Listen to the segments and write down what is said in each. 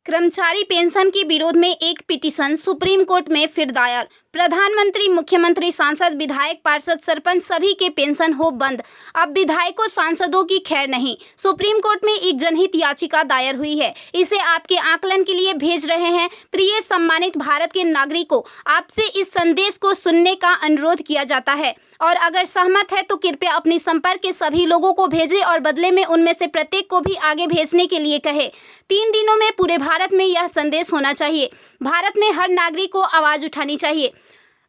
कर्मचारी पेंशन के विरोध में एक पिटीशन सुप्रीम कोर्ट में फिर दायर। प्रधानमंत्री, मुख्यमंत्री, सांसद, विधायक, पार्षद, सरपंच सभी के पेंशन हो बंद। अब विधायकों, सांसदों की खैर नहीं। सुप्रीम कोर्ट में एक जनहित याचिका दायर हुई है। इसे आपके आकलन के लिए भेज रहे हैं। प्रिय सम्मानित भारत के नागरिकों, आपसे इस संदेश को सुनने का अनुरोध किया जाता है और अगर सहमत है तो कृपया अपने संपर्क के सभी लोगों को भेजें और बदले में उनमें से प्रत्येक को भी आगे भेजने के लिए कहें। 3 दिनों में पूरे भारत में यह संदेश होना चाहिए। भारत में हर नागरिक को आवाज़ उठानी चाहिए।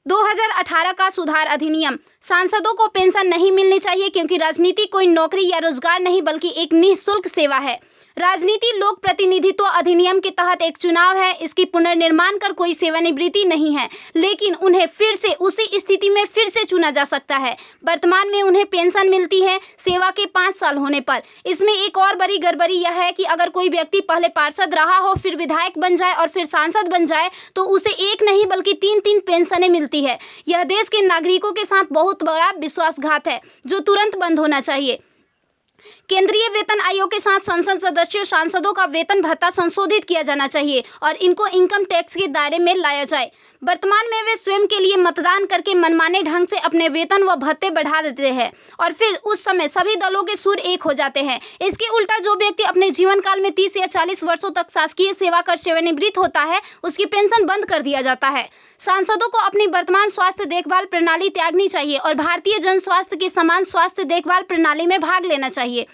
2018 का सुधार अधिनियम। सांसदों को पेंशन नहीं मिलनी चाहिए क्योंकि राजनीति कोई नौकरी या रोजगार नहीं बल्कि एक निःशुल्क सेवा है। राजनीति लोक प्रतिनिधित्व अधिनियम के तहत एक चुनाव है। इसकी पुनर्निर्माण कर कोई सेवानिवृत्ति नहीं है, लेकिन उन्हें फिर से उसी स्थिति में फिर से चुना जा सकता है। वर्तमान में उन्हें पेंशन मिलती है सेवा के 5 साल होने पर। इसमें एक और बड़ी गड़बड़ी यह है कि अगर कोई व्यक्ति पहले पार्षद रहा हो, फिर विधायक बन जाए और फिर सांसद बन जाए तो उसे एक नहीं बल्कि 3-3 पेंशनें मिलती है। यह देश के नागरिकों के साथ बहुत बड़ा विश्वासघात है जो तुरंत बंद होना चाहिए। केंद्रीय वेतन आयोग के साथ संसद सदस्यों, सांसदों का वेतन भत्ता संशोधित किया जाना चाहिए और इनको इनकम टैक्स के दायरे में लाया जाए। वर्तमान में वे स्वयं के लिए मतदान करके मनमाने ढंग से अपने वेतन व भत्ते बढ़ा देते हैं और फिर उस समय सभी दलों के सुर एक हो जाते हैं। इसके उल्टा जो व्यक्ति अपने जीवन काल में 30 या 40 वर्षों तक शासकीय सेवा कर सेवानिवृत्त होता है, उसकी पेंशन बंद कर दिया जाता है। सांसदों को अपनी वर्तमान स्वास्थ्य देखभाल प्रणाली त्यागनी चाहिए और भारतीय जन स्वास्थ्य के समान स्वास्थ्य देखभाल प्रणाली में भाग लेना चाहिए।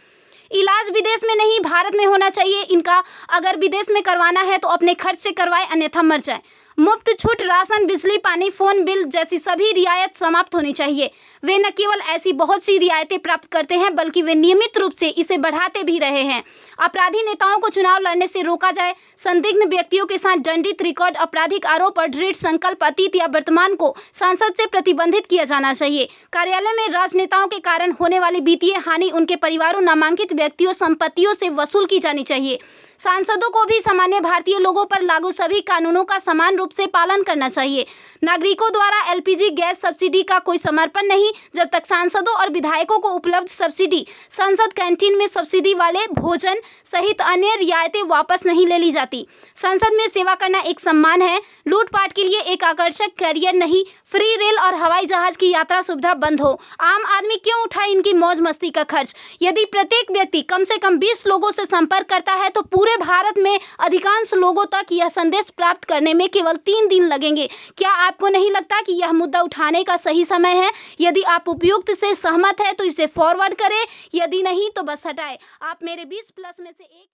इलाज विदेश में नहीं, भारत में होना चाहिए। इनका अगर विदेश में करवाना है तो अपने खर्च से करवाए, अन्यथा मर जाए। मुफ्त छूट, राशन, बिजली, पानी, फोन बिल जैसी सभी रियायत समाप्त होनी चाहिए। वे न केवल ऐसी बहुत सी रियायतें प्राप्त करते हैं बल्कि वे नियमित रूप से इसे बढ़ाते भी रहे हैं। अपराधी नेताओं को चुनाव लड़ने से रोका जाए। संदिग्ध व्यक्तियों के साथ दंडित रिकॉर्ड, आपराधिक आरोप और दृढ़ संकल्प अतीत या वर्तमान को सांसद से प्रतिबंधित किया जाना चाहिए। कार्यालय में राजनेताओं के कारण होने वाली वित्तीय हानि उनके परिवारों, नामांकित व्यक्तियों, संपत्तियों से वसूल की जानी चाहिए। सांसदों को भी सामान्य भारतीय लोगों पर लागू सभी कानूनों का समान रूप से पालन करना चाहिए। नागरिकों द्वारा एलपीजी गैस सब्सिडी का कोई समर्पण नहीं जब तक सांसदों और विधायकों को उपलब्ध सब्सिडी, संसद कैंटीन में सब्सिडी वाले भोजन सहित अन्य रियायतें वापस नहीं ले ली जाती। संसद में सेवा करना एक सम्मान है, लूटपाट के लिए एक आकर्षक करियर नहीं। फ्री रेल और हवाई जहाज की यात्रा सुविधा बंद हो। आम आदमी क्यों उठाए इनकी मौज मस्ती का खर्च? यदि प्रत्येक व्यक्ति कम से कम 20 लोगों से संपर्क करता है तो पूरे भारत में अधिकांश लोगों तक यह संदेश प्राप्त करने में केवल 3 दिन लगेंगे। क्या आपको नहीं लगता कि यह मुद्दा उठाने का सही समय है? यदि आप उपयुक्त से सहमत है तो इसे फॉरवर्ड करें, यदि नहीं तो बस हटाएं। आप मेरे 20+ में से एक